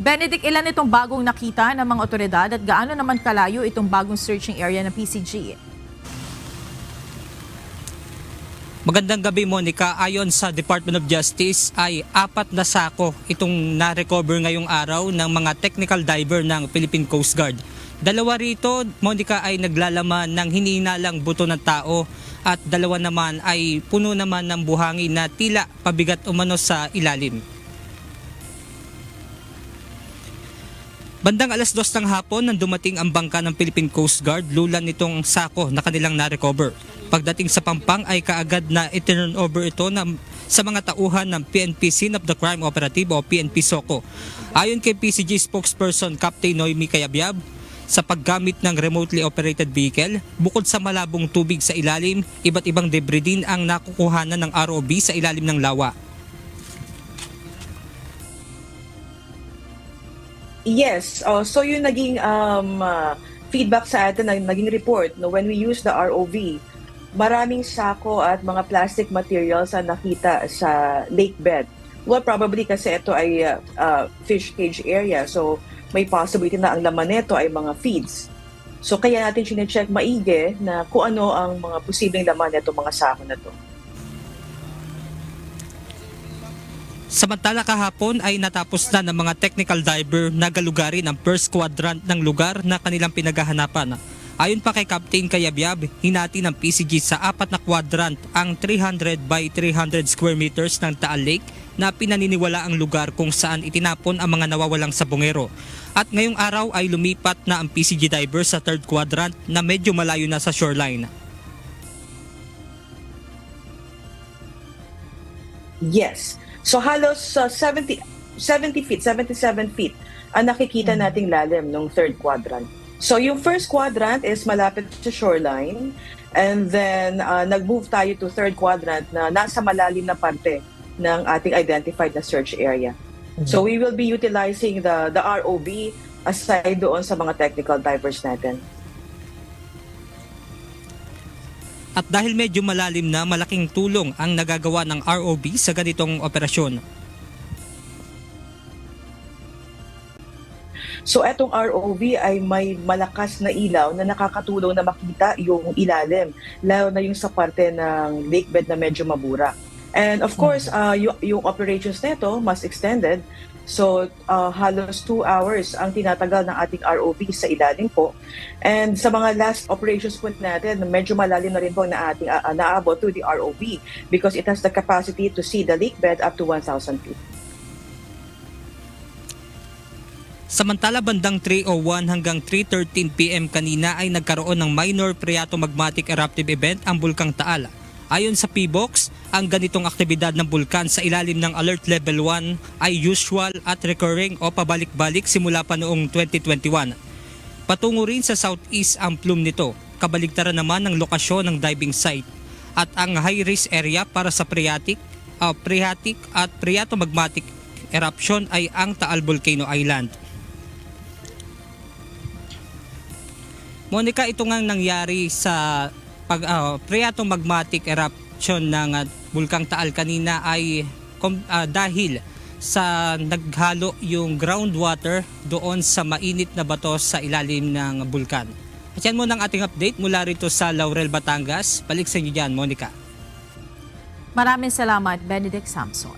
Benedict, ilan itong bagong nakita ng mga otoridad at gaano naman kalayo itong bagong searching area ng PCG? Magandang gabi, Monica. Ayon sa Department of Justice ay 4 na sako itong na-recover ngayong araw ng mga technical diver ng Philippine Coast Guard. 2 rito, Monica, ay naglalaman ng hinihinalang buto ng tao at 2 naman ay puno naman ng buhangin na tila pabigat umano sa ilalim. Bandang alas 2 ng hapon nang dumating ang bangka ng Philippine Coast Guard, lulan nitong sako na kanilang na-recover. Pagdating sa Pampang ay kaagad na i-turn over ito sa mga tauhan ng PNP Scene of the Crime Operative o PNP SOCO. Ayon kay PCG spokesperson Captain Noemi Cayabyab, sa paggamit ng remotely operated vehicle, bukod sa malabong tubig sa ilalim, iba't ibang debris din ang nakukuhanan ng ROV sa ilalim ng lawa. Yes, so yung naging feedback sa atin, naging report, no, when we use the ROV, maraming sako at mga plastic materials ang nakita sa lake bed. Well, probably kasi ito ay fish cage area, so may possibility na ang laman nito ay mga feeds. So kaya natin sinecheck maigi na kung ano ang mga posibleng laman nito mga sako na to. Samantala kahapon ay natapos na ng mga technical diver na galugarin ang first quadrant ng lugar na kanilang pinaghahanapan. Ayon pa kay Captain Cayabyab, hinati ng PCG sa 4 na quadrant ang 300 by 300 square meters ng Taal Lake na pinaniniwala ang lugar kung saan itinapon ang mga nawawalang sabongero. At ngayong araw ay lumipat na ang PCG diver sa 3rd quadrant na medyo malayo na sa shoreline. Yes. So halos 77 feet ang nakikita nating lalim ng 3rd quadrant. So yung 1st quadrant is malapit sa shoreline, and then nag-move tayo to 3rd quadrant na nasa malalim na parte ng ating identified na search area. So we will be utilizing the ROV aside doon sa mga technical divers natin. At dahil medyo malalim na, malaking tulong ang nagagawa ng ROV sa ganitong operasyon. So etong ROV ay may malakas na ilaw na nakakatulong na makita yung ilalim, lalo na yung sa parte ng lakebed na medyo mabura. And of course, yung operations nito mas extended. So halos 2 hours ang tinatagal ng ating ROV sa ilalim po. And sa mga last operations po natin, medyo malalim na rin po na ating naabot to the ROV because it has the capacity to see the lakebed up to 1,000 feet. Samantala bandang 3:01 hanggang 3:13 PM kanina ay nagkaroon ng minor phreatomagmatic eruptive event ang Bulkang Taal. Ayon sa PBOX, ang ganitong aktibidad ng bulkan sa ilalim ng Alert Level 1 ay usual at recurring o pabalik-balik simula pa noong 2021. Patungo rin sa southeast ang plume nito, kabaligtaran naman ng lokasyon ng diving site. At ang high-risk area para sa phreatic at phreatomagmatic eruption ay ang Taal Volcano Island. Monica, ito nga nangyari sa phreatomagmatic eruption ng Bulkang Taal kanina ay dahil sa naghalo yung groundwater doon sa mainit na bato sa ilalim ng bulkan. At yan muna ang ating update mula rito sa Laurel, Batangas. Balik sa inyo dyan, Monica. Maraming salamat, Benedict Samson.